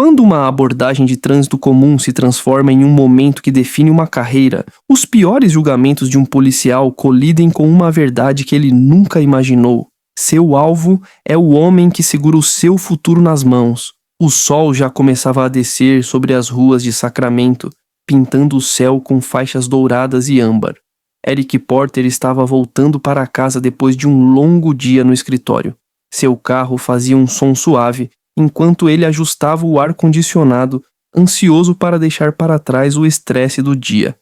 Quando uma abordagem de trânsito comum se transforma em um momento que define uma carreira, os piores julgamentos de um policial colidem com uma verdade que ele nunca imaginou. Seu alvo é o homem que segura o seu futuro nas mãos. O sol já começava a descer sobre as ruas de Sacramento, pintando o céu com faixas douradas e âmbar. Eric Porter estava voltando para casa depois de um longo dia no escritório. Seu carro fazia um som suave, enquanto ele ajustava o ar-condicionado, ansioso para deixar para trás o estresse do dia.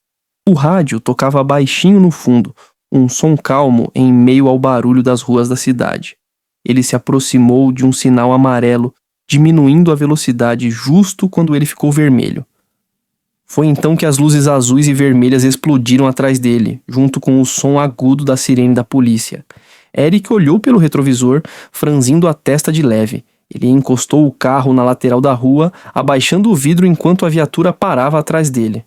O rádio tocava baixinho no fundo, um som calmo em meio ao barulho das ruas da cidade. Ele se aproximou de um sinal amarelo, diminuindo a velocidade justo quando ele ficou vermelho. Foi então que as luzes azuis e vermelhas explodiram atrás dele, junto com o som agudo da sirene da polícia. Eric olhou pelo retrovisor, franzindo a testa de leve. Ele encostou o carro na lateral da rua, abaixando o vidro enquanto a viatura parava atrás dele.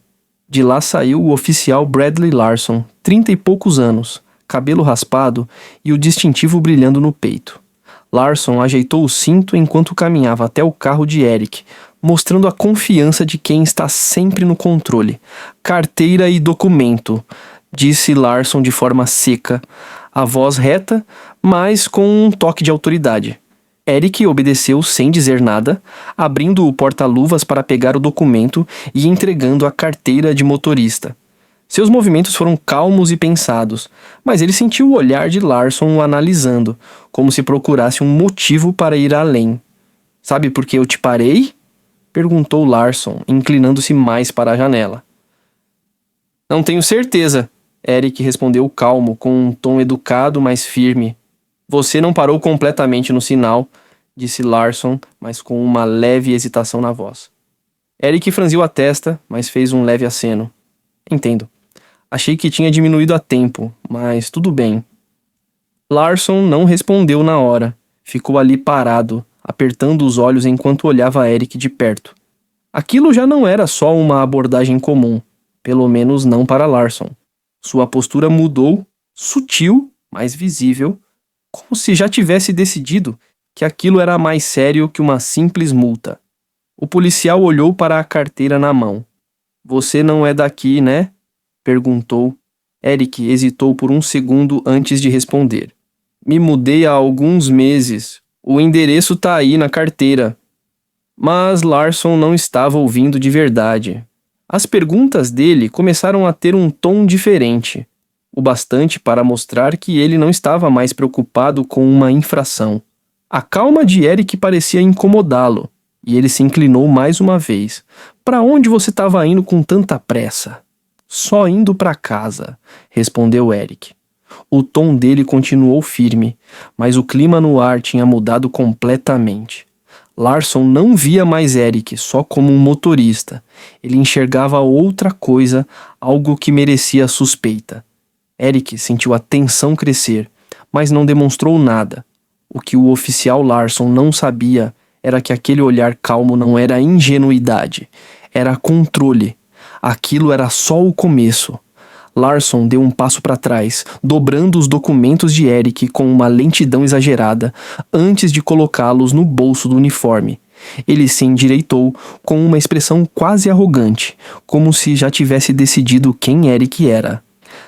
De lá saiu o oficial Bradley Larson, 30 e poucos anos, cabelo raspado e o distintivo brilhando no peito. Larson ajeitou o cinto enquanto caminhava até o carro de Eric, mostrando a confiança de quem está sempre no controle. Carteira e documento, disse Larson de forma seca, a voz reta, mas com um toque de autoridade. Eric obedeceu sem dizer nada, abrindo o porta-luvas para pegar o documento e entregando a carteira de motorista. Seus movimentos foram calmos e pensados, mas ele sentiu o olhar de Larson o analisando, como se procurasse um motivo para ir além. "Sabe por que eu te parei?" perguntou Larson, inclinando-se mais para a janela. "Não tenho certeza", Eric respondeu calmo, com um tom educado, mas firme. "Você não parou completamente no sinal", disse Larson, mas com uma leve hesitação na voz. Eric franziu a testa, mas fez um leve aceno. "Entendo. Achei que tinha diminuído a tempo, mas tudo bem." Larson não respondeu na hora. Ficou ali parado, apertando os olhos enquanto olhava Eric de perto. Aquilo já não era só uma abordagem comum, pelo menos não para Larson. Sua postura mudou, sutil, mas visível, como se já tivesse decidido que aquilo era mais sério que uma simples multa. O policial olhou para a carteira na mão. "Você não é daqui, né?" perguntou. Eric hesitou por um segundo antes de responder. "Me mudei há alguns meses. O endereço tá aí na carteira." Mas Larson não estava ouvindo de verdade. As perguntas dele começaram a ter um tom diferente, o bastante para mostrar que ele não estava mais preocupado com uma infração. A calma de Eric parecia incomodá-lo, e ele se inclinou mais uma vez. "Para onde você estava indo com tanta pressa?" "Só indo para casa", respondeu Eric. O tom dele continuou firme, mas o clima no ar tinha mudado completamente. Larson não via mais Eric só como um motorista. Ele enxergava outra coisa, algo que merecia suspeita. Eric sentiu a tensão crescer, mas não demonstrou nada. O que o oficial Larson não sabia era que aquele olhar calmo não era ingenuidade, era controle. Aquilo era só o começo. Larson deu um passo para trás, dobrando os documentos de Eric com uma lentidão exagerada, antes de colocá-los no bolso do uniforme. Ele se endireitou com uma expressão quase arrogante, como se já tivesse decidido quem Eric era.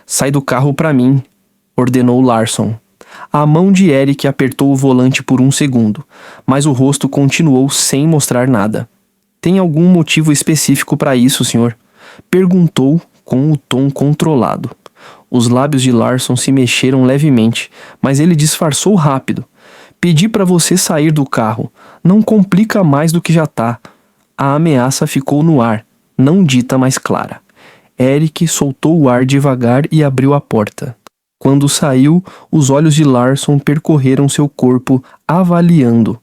"Sai do carro para mim", ordenou Larson. A mão de Eric apertou o volante por um segundo, mas o rosto continuou sem mostrar nada. "Tem algum motivo específico para isso, senhor?" perguntou com o tom controlado. Os lábios de Larson se mexeram levemente, mas ele disfarçou rápido. "Pedi para você sair do carro. Não complica mais do que já tá." A ameaça ficou no ar, não dita, mais clara. Eric soltou o ar devagar e abriu a porta. Quando saiu, os olhos de Larson percorreram seu corpo, avaliando.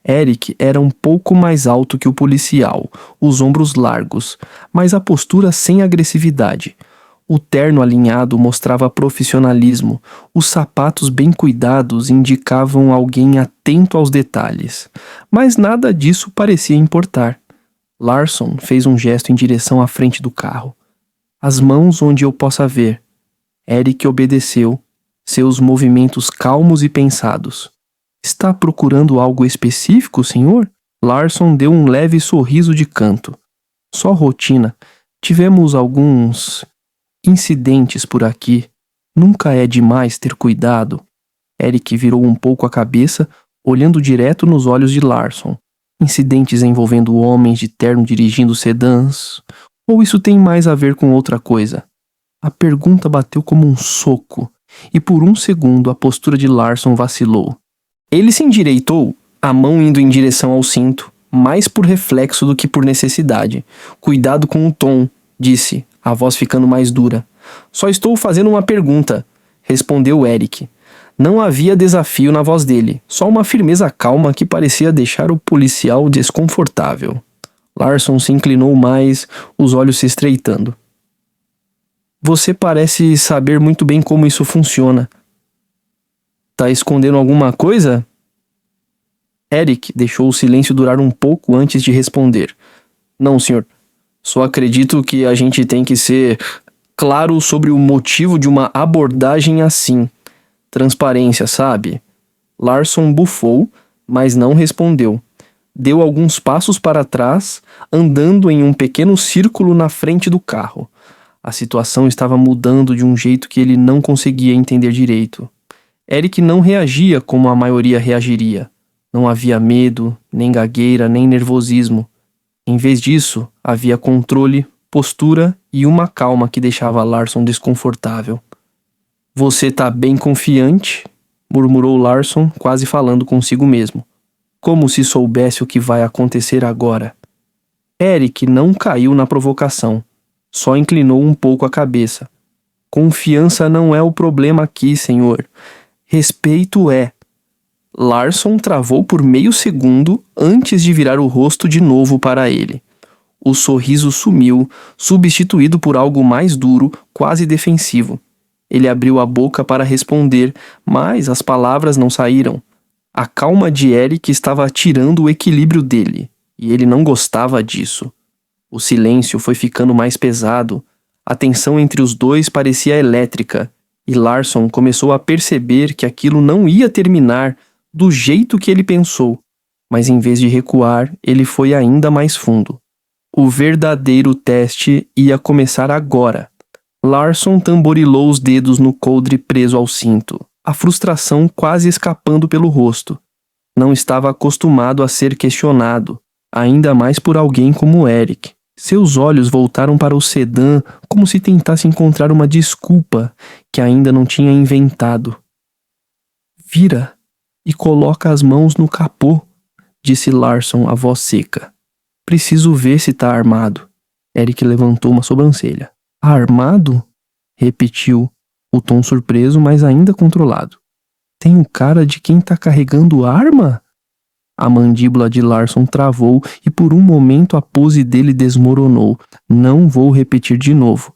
Eric era um pouco mais alto que o policial, os ombros largos, mas a postura sem agressividade. O terno alinhado mostrava profissionalismo, os sapatos bem cuidados indicavam alguém atento aos detalhes. Mas nada disso parecia importar. Larson fez um gesto em direção à frente do carro. "As mãos onde eu possa ver." Eric obedeceu, seus movimentos calmos e pensados. "Está procurando algo específico, senhor?" Larson deu um leve sorriso de canto. Só rotina. Tivemos alguns incidentes por aqui. Nunca é demais ter cuidado. Eric virou um pouco a cabeça, olhando direto nos olhos de Larson. Incidentes envolvendo homens de terno dirigindo sedãs? Ou isso tem mais a ver com outra coisa? A pergunta bateu como um soco, e por um segundo a postura de Larson vacilou. Ele se endireitou, a mão indo em direção ao cinto, mais por reflexo do que por necessidade. Cuidado com o tom, disse, a voz ficando mais dura. Só estou fazendo uma pergunta, respondeu Eric. Não havia desafio na voz dele, só uma firmeza calma que parecia deixar o policial desconfortável. Larson se inclinou mais, os olhos se estreitando. Você parece saber muito bem como isso funciona. Tá escondendo alguma coisa? Eric deixou o silêncio durar um pouco antes de responder. Não, senhor. Só acredito que a gente tem que ser claro sobre o motivo de uma abordagem assim. Transparência, sabe? Larson bufou, mas não respondeu. Deu alguns passos para trás, andando em um pequeno círculo na frente do carro. A situação estava mudando de um jeito que ele não conseguia entender direito. Eric não reagia como a maioria reagiria. Não havia medo, nem gagueira, nem nervosismo. Em vez disso, havia controle, postura e uma calma que deixava Larson desconfortável. Você tá bem confiante? Murmurou Larson, quase falando consigo mesmo. Como se soubesse o que vai acontecer agora. Eric não caiu na provocação. Só inclinou um pouco a cabeça. Confiança não é o problema aqui, senhor. Respeito é. Larson travou por meio segundo antes de virar o rosto de novo para ele. O sorriso sumiu, substituído por algo mais duro, quase defensivo. Ele abriu a boca para responder, mas as palavras não saíram. A calma de Eric estava tirando o equilíbrio dele, e ele não gostava disso. O silêncio foi ficando mais pesado. A tensão entre os dois parecia elétrica, e Larson começou a perceber que aquilo não ia terminar do jeito que ele pensou. Mas em vez de recuar, ele foi ainda mais fundo. O verdadeiro teste ia começar agora. Larson tamborilou os dedos no coldre preso ao cinto, a frustração quase escapando pelo rosto. Não estava acostumado a ser questionado, ainda mais por alguém como Eric. Seus olhos voltaram para o sedã como se tentasse encontrar uma desculpa que ainda não tinha inventado. Vira e coloca as mãos no capô, disse Larson, a voz seca. Preciso ver se tá armado. Eric levantou uma sobrancelha. Armado? Repetiu, o tom surpreso, mas ainda controlado. Tem o cara de quem tá carregando arma? A mandíbula de Larson travou e por um momento a pose dele desmoronou. Não vou repetir de novo.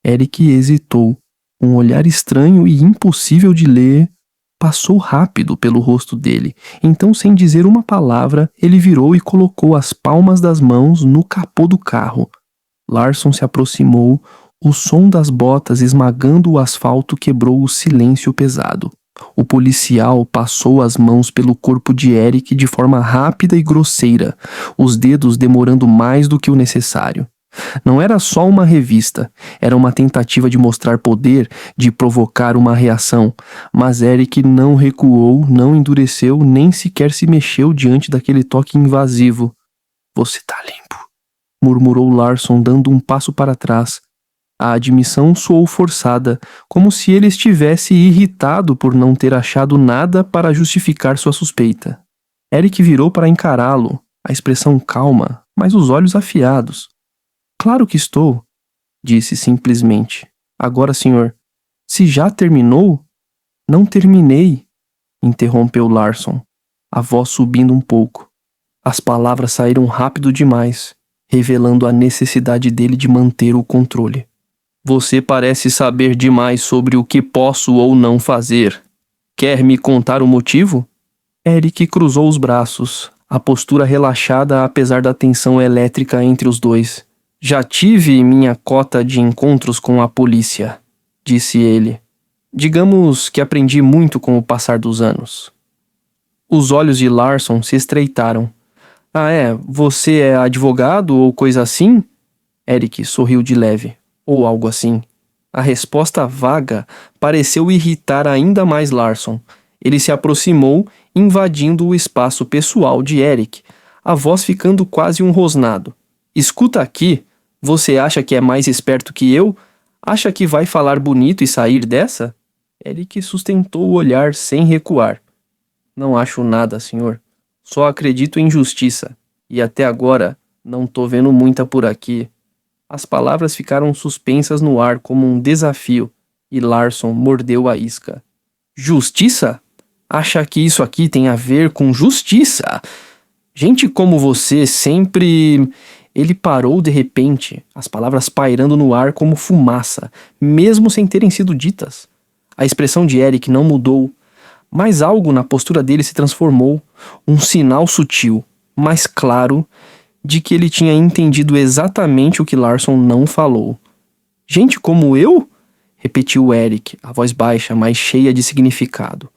Eric hesitou. Um olhar estranho e impossível de ler passou rápido pelo rosto dele. Então, sem dizer uma palavra, ele virou e colocou as palmas das mãos no capô do carro. Larson se aproximou. O som das botas esmagando o asfalto quebrou o silêncio pesado. O policial passou as mãos pelo corpo de Eric de forma rápida e grosseira, os dedos demorando mais do que o necessário. Não era só uma revista, era uma tentativa de mostrar poder, de provocar uma reação, mas Eric não recuou, não endureceu, nem sequer se mexeu diante daquele toque invasivo. Você tá limpo, murmurou Larson, dando um passo para trás. A admissão soou forçada, como se ele estivesse irritado por não ter achado nada para justificar sua suspeita. Eric virou para encará-lo, a expressão calma, mas os olhos afiados. Claro que estou, disse simplesmente. Agora, senhor, se já terminou? Não terminei, interrompeu Larson, a voz subindo um pouco. As palavras saíram rápido demais, revelando a necessidade dele de manter o controle. Você parece saber demais sobre o que posso ou não fazer. Quer me contar o motivo? Eric cruzou os braços, a postura relaxada apesar da tensão elétrica entre os dois. Já tive minha cota de encontros com a polícia, disse ele. Digamos que aprendi muito com o passar dos anos. Os olhos de Larson se estreitaram. Ah, é? Você é advogado ou coisa assim? Eric sorriu de leve. Ou algo assim. A resposta vaga pareceu irritar ainda mais Larson. Ele se aproximou, invadindo o espaço pessoal de Eric, a voz ficando quase um rosnado. Escuta aqui, você acha que é mais esperto que eu? Acha que vai falar bonito e sair dessa? Eric sustentou o olhar sem recuar. Não acho nada, senhor. Só acredito em justiça. E até agora, não tô vendo muita por aqui. As palavras ficaram suspensas no ar como um desafio, e Larson mordeu a isca. Justiça? Acha que isso aqui tem a ver com justiça? Gente como você sempre... Ele parou de repente, as palavras pairando no ar como fumaça, mesmo sem terem sido ditas. A expressão de Eric não mudou, mas algo na postura dele se transformou, um sinal sutil, mas claro, de que ele tinha entendido exatamente o que Larson não falou. Gente como eu? Repetiu Eric, a voz baixa, mas cheia de significado.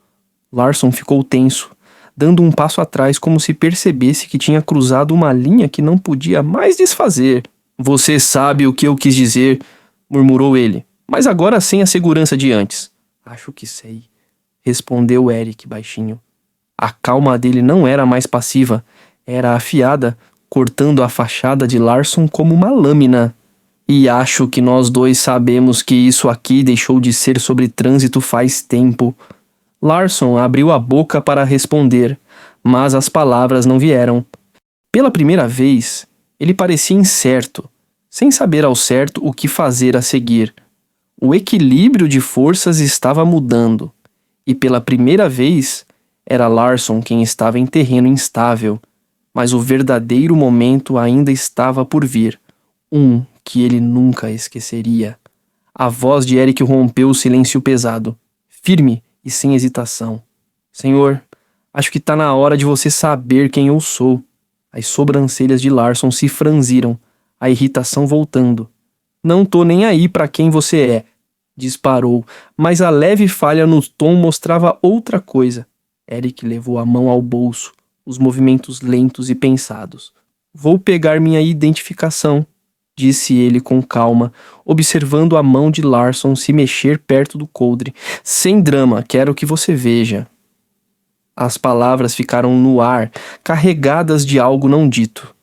Larson ficou tenso, dando um passo atrás como se percebesse que tinha cruzado uma linha que não podia mais desfazer. Você sabe o que eu quis dizer, murmurou ele, mas agora sem a segurança de antes. Acho que sei, respondeu Eric baixinho. A calma dele não era mais passiva, era afiada, cortando a fachada de Larson como uma lâmina. E acho que nós dois sabemos que isso aqui deixou de ser sobre trânsito faz tempo. Larson abriu a boca para responder, mas as palavras não vieram. Pela primeira vez, ele parecia incerto, sem saber ao certo o que fazer a seguir. O equilíbrio de forças estava mudando, e pela primeira vez, era Larson quem estava em terreno instável, mas o verdadeiro momento ainda estava por vir, um que ele nunca esqueceria. A voz de Eric rompeu o silêncio pesado, firme e sem hesitação. Senhor, acho que tá na hora de você saber quem eu sou. As sobrancelhas de Larson se franziram, a irritação voltando. Não tô nem aí pra quem você é, disparou, mas a leve falha no tom mostrava outra coisa. Eric levou a mão ao bolso, os movimentos lentos e pensados. Vou pegar minha identificação, disse ele com calma, observando a mão de Larson se mexer perto do coldre. Sem drama, quero que você veja. As palavras ficaram no ar, carregadas de algo não dito.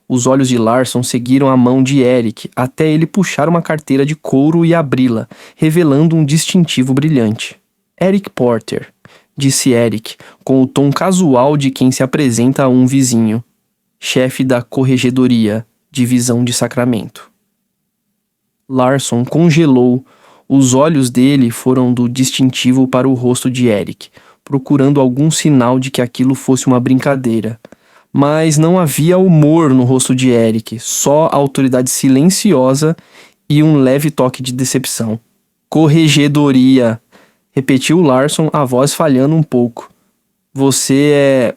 Os olhos de Larson seguiram a mão de Eric até ele puxar uma carteira de couro e abri-la, revelando um distintivo brilhante. Eric Porter, disse Eric, com o tom casual de quem se apresenta a um vizinho. Chefe da Corregedoria, Divisão de Sacramento. Larson congelou. Os olhos dele foram do distintivo para o rosto de Eric, procurando algum sinal de que aquilo fosse uma brincadeira. Mas não havia humor no rosto de Eric, só autoridade silenciosa e um leve toque de decepção. Corregedoria, repetiu Larson, a voz falhando um pouco. Você é...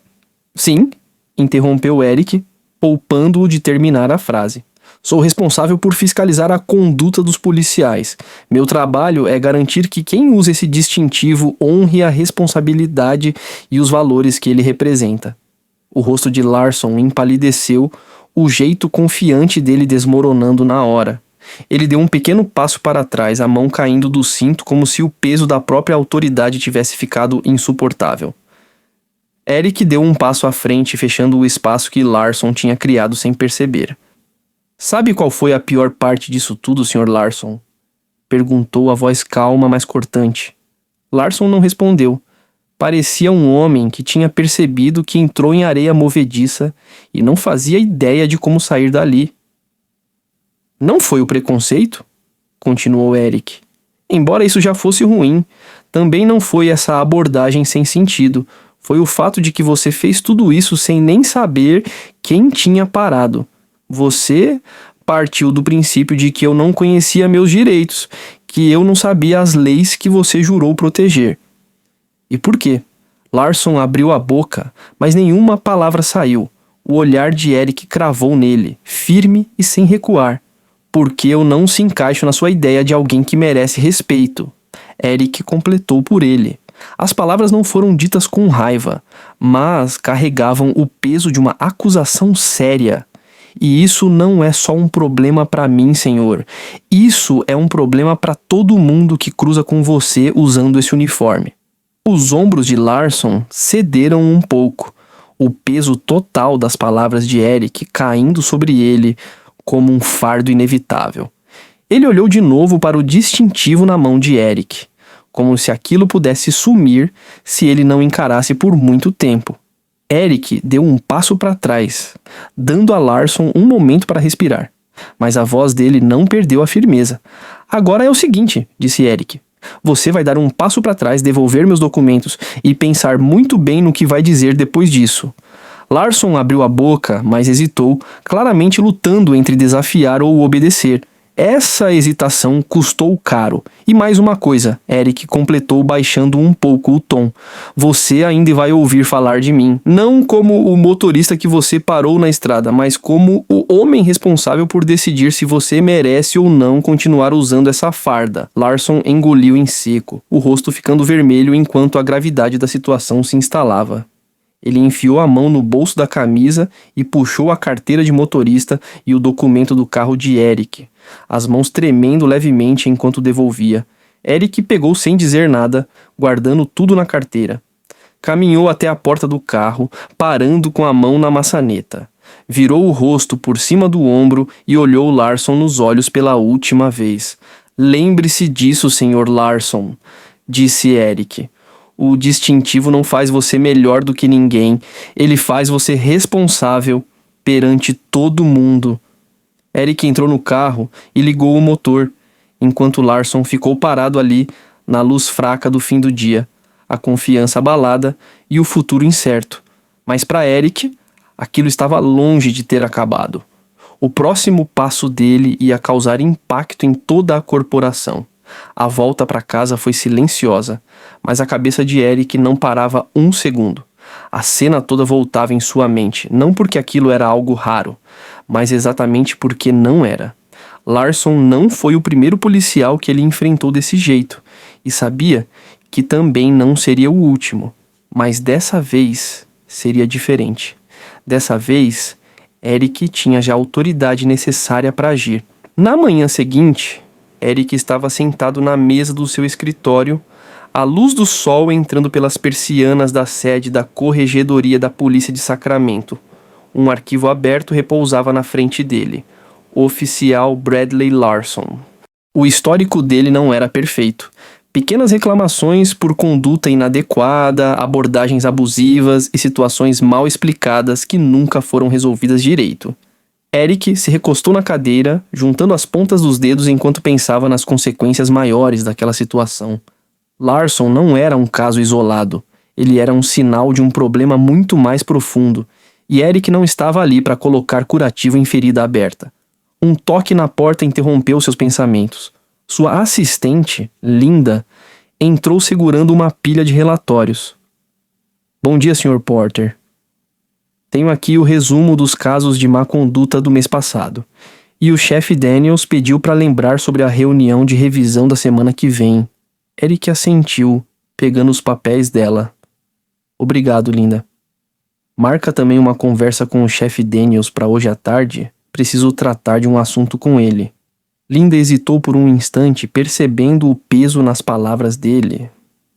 Sim, interrompeu Eric, poupando-o de terminar a frase. Sou responsável por fiscalizar a conduta dos policiais. Meu trabalho é garantir que quem usa esse distintivo honre a responsabilidade e os valores que ele representa. O rosto de Larson empalideceu, o jeito confiante dele desmoronando na hora. Ele deu um pequeno passo para trás, a mão caindo do cinto como se o peso da própria autoridade tivesse ficado insuportável. Eric deu um passo à frente, fechando o espaço que Larson tinha criado sem perceber. Sabe qual foi a pior parte disso tudo, Sr. Larson? Perguntou a voz calma, mas cortante. Larson não respondeu. Parecia um homem que tinha percebido que entrou em areia movediça e não fazia ideia de como sair dali. Não foi o preconceito? Continuou Eric. Embora isso já fosse ruim, também não foi essa abordagem sem sentido. Foi o fato de que você fez tudo isso sem nem saber quem tinha parado. Você partiu do princípio de que eu não conhecia meus direitos, que eu não sabia as leis que você jurou proteger. E por quê? Larson abriu a boca, mas nenhuma palavra saiu. O olhar de Eric cravou nele, firme e sem recuar. Porque eu não se encaixo na sua ideia de alguém que merece respeito. Eric completou por ele. As palavras não foram ditas com raiva, mas carregavam o peso de uma acusação séria. E isso não é só um problema para mim, Senhor. Isso é um problema para todo mundo que cruza com você usando esse uniforme. Os ombros de Larson cederam um pouco, o peso total das palavras de Eric caindo sobre ele como um fardo inevitável. Ele olhou de novo para o distintivo na mão de Eric, como se aquilo pudesse sumir se ele não encarasse por muito tempo. Eric deu um passo para trás, dando a Larson um momento para respirar, mas a voz dele não perdeu a firmeza. Agora é o seguinte, disse Eric. Você vai dar um passo para trás, devolver meus documentos e pensar muito bem no que vai dizer depois disso. Larson abriu a boca, mas hesitou, claramente lutando entre desafiar ou obedecer. Essa hesitação custou caro. E mais uma coisa, Eric completou baixando um pouco o tom. Você ainda vai ouvir falar de mim, não como o motorista que você parou na estrada, mas como o homem responsável por decidir se você merece ou não continuar usando essa farda. Larson engoliu em seco, o rosto ficando vermelho enquanto a gravidade da situação se instalava. Ele enfiou a mão no bolso da camisa e puxou a carteira de motorista e o documento do carro de Eric, as mãos tremendo levemente enquanto devolvia. Eric pegou sem dizer nada, guardando tudo na carteira. Caminhou até a porta do carro, parando com a mão na maçaneta. Virou o rosto por cima do ombro e olhou Larson nos olhos pela última vez. Lembre-se disso, Sr. Larson, disse Eric. O distintivo não faz você melhor do que ninguém. Ele faz você responsável perante todo mundo. Eric entrou no carro e ligou o motor, enquanto Larson ficou parado ali, na luz fraca do fim do dia, a confiança abalada e o futuro incerto. Mas para Eric, aquilo estava longe de ter acabado. O próximo passo dele ia causar impacto em toda a corporação. A volta para casa foi silenciosa, mas a cabeça de Eric não parava um segundo. A cena toda voltava em sua mente, não porque aquilo era algo raro, mas exatamente porque não era. Larson não foi o primeiro policial que ele enfrentou desse jeito, e sabia que também não seria o último. Mas dessa vez seria diferente. Dessa vez, Eric tinha já a autoridade necessária para agir. Na manhã seguinte, Eric estava sentado na mesa do seu escritório, a luz do sol entrando pelas persianas da sede da Corregedoria da Polícia de Sacramento. Um arquivo aberto repousava na frente dele. O oficial Bradley Larson. O histórico dele não era perfeito. Pequenas reclamações por conduta inadequada, abordagens abusivas e situações mal explicadas que nunca foram resolvidas direito. Eric se recostou na cadeira, juntando as pontas dos dedos enquanto pensava nas consequências maiores daquela situação. Larson não era um caso isolado. Ele era um sinal de um problema muito mais profundo, e Eric não estava ali para colocar curativo em ferida aberta. Um toque na porta interrompeu seus pensamentos. Sua assistente, Linda, entrou segurando uma pilha de relatórios. Bom dia, Sr. Porter. Tenho aqui o resumo dos casos de má conduta do mês passado. E o chefe Daniels pediu para lembrar sobre a reunião de revisão da semana que vem. Eric assentiu, pegando os papéis dela. Obrigado, Linda. Marca também uma conversa com o chefe Daniels para hoje à tarde. Preciso tratar de um assunto com ele. Linda hesitou por um instante, percebendo o peso nas palavras dele.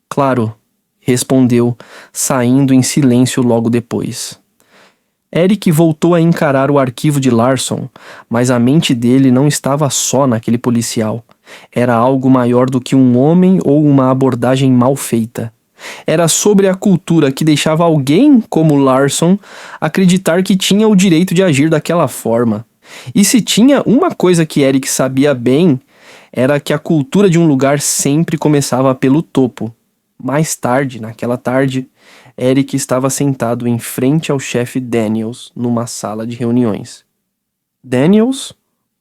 Claro, respondeu, saindo em silêncio logo depois. Eric voltou a encarar o arquivo de Larson, mas a mente dele não estava só naquele policial. Era algo maior do que um homem ou uma abordagem mal feita. Era sobre a cultura que deixava alguém como Larson acreditar que tinha o direito de agir daquela forma. E se tinha uma coisa que Eric sabia bem, era que a cultura de um lugar sempre começava pelo topo. Mais tarde, naquela tarde, Eric estava sentado em frente ao chefe Daniels numa sala de reuniões. Daniels,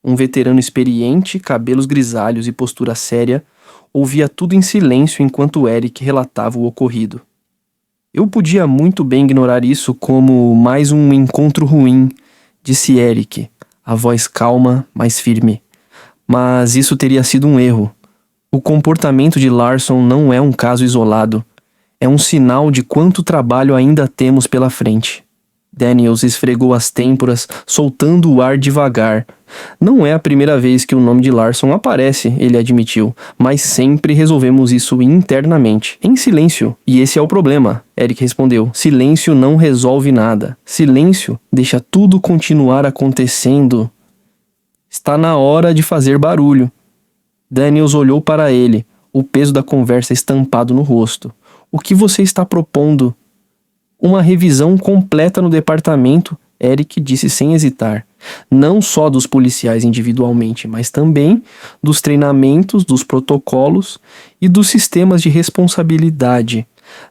um veterano experiente, cabelos grisalhos e postura séria, ouvia tudo em silêncio enquanto Eric relatava o ocorrido. Eu podia muito bem ignorar isso como mais um encontro ruim, disse Eric, a voz calma, mas firme. Mas isso teria sido um erro. O comportamento de Larson não é um caso isolado. É um sinal de quanto trabalho ainda temos pela frente. Daniels esfregou as têmporas, soltando o ar devagar. Não é a primeira vez que o nome de Larson aparece, ele admitiu, mas sempre resolvemos isso internamente, em silêncio. E esse é o problema, Eric respondeu. Silêncio não resolve nada. Silêncio deixa tudo continuar acontecendo. Está na hora de fazer barulho. Daniels olhou para ele, o peso da conversa estampado no rosto. O que você está propondo? Uma revisão completa no departamento, Eric disse sem hesitar. Não só dos policiais individualmente, mas também dos treinamentos, dos protocolos e dos sistemas de responsabilidade.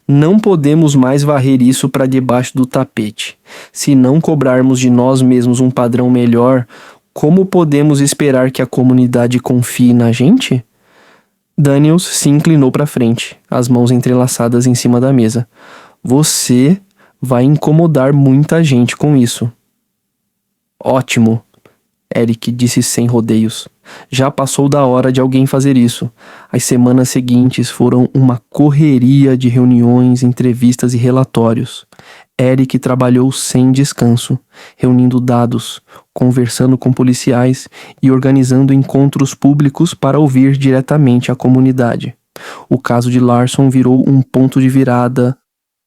Não podemos mais varrer isso para debaixo do tapete. Se não cobrarmos de nós mesmos um padrão melhor, como podemos esperar que a comunidade confie na gente? Daniels se inclinou para frente, as mãos entrelaçadas em cima da mesa. Você vai incomodar muita gente com isso. Ótimo, Eric disse sem rodeios. Já passou da hora de alguém fazer isso. As semanas seguintes foram uma correria de reuniões, entrevistas e relatórios. Eric trabalhou sem descanso, reunindo dados, conversando com policiais e organizando encontros públicos para ouvir diretamente a comunidade. O caso de Larson virou um ponto de virada,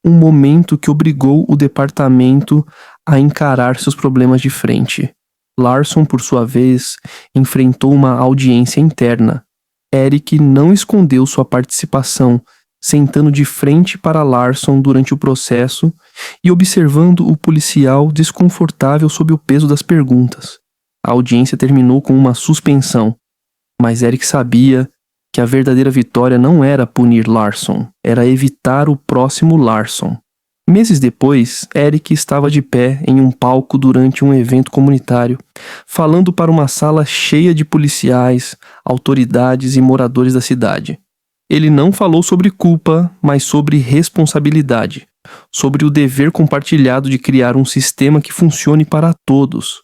um momento que obrigou o departamento a encarar seus problemas de frente. Larson, por sua vez, enfrentou uma audiência interna. Eric não escondeu sua participação, sentando de frente para Larson durante o processo e observando o policial desconfortável sob o peso das perguntas. A audiência terminou com uma suspensão, mas Eric sabia que a verdadeira vitória não era punir Larson, era evitar o próximo Larson. Meses depois, Eric estava de pé em um palco durante um evento comunitário, falando para uma sala cheia de policiais, autoridades e moradores da cidade. Ele não falou sobre culpa, mas sobre responsabilidade, sobre o dever compartilhado de criar um sistema que funcione para todos.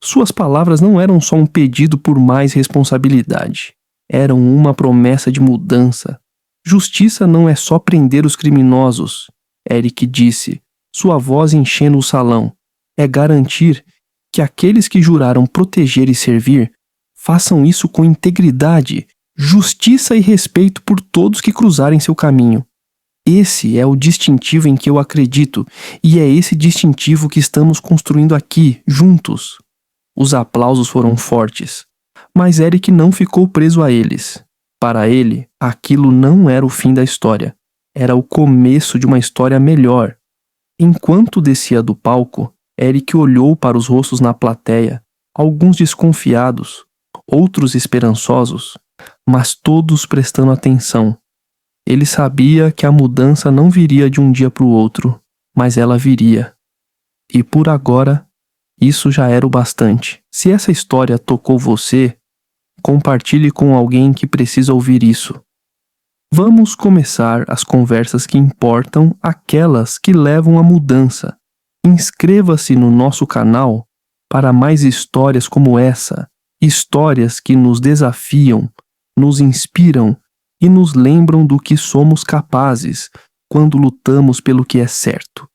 Suas palavras não eram só um pedido por mais responsabilidade. Eram uma promessa de mudança. Justiça não é só prender os criminosos, Eric disse, sua voz enchendo o salão. É garantir que aqueles que juraram proteger e servir façam isso com integridade, justiça e respeito por todos que cruzarem seu caminho. Esse é o distintivo em que eu acredito, e é esse distintivo que estamos construindo aqui, juntos. Os aplausos foram fortes. Mas Eric não ficou preso a eles. Para ele, aquilo não era o fim da história. Era o começo de uma história melhor. Enquanto descia do palco, Eric olhou para os rostos na plateia, alguns desconfiados, outros esperançosos, mas todos prestando atenção. Ele sabia que a mudança não viria de um dia para o outro, mas ela viria. E por agora, isso já era o bastante. Se essa história tocou você, compartilhe com alguém que precisa ouvir isso. Vamos começar as conversas que importam, aquelas que levam à mudança. Inscreva-se no nosso canal para mais histórias como essa, histórias que nos desafiam, nos inspiram e nos lembram do que somos capazes quando lutamos pelo que é certo.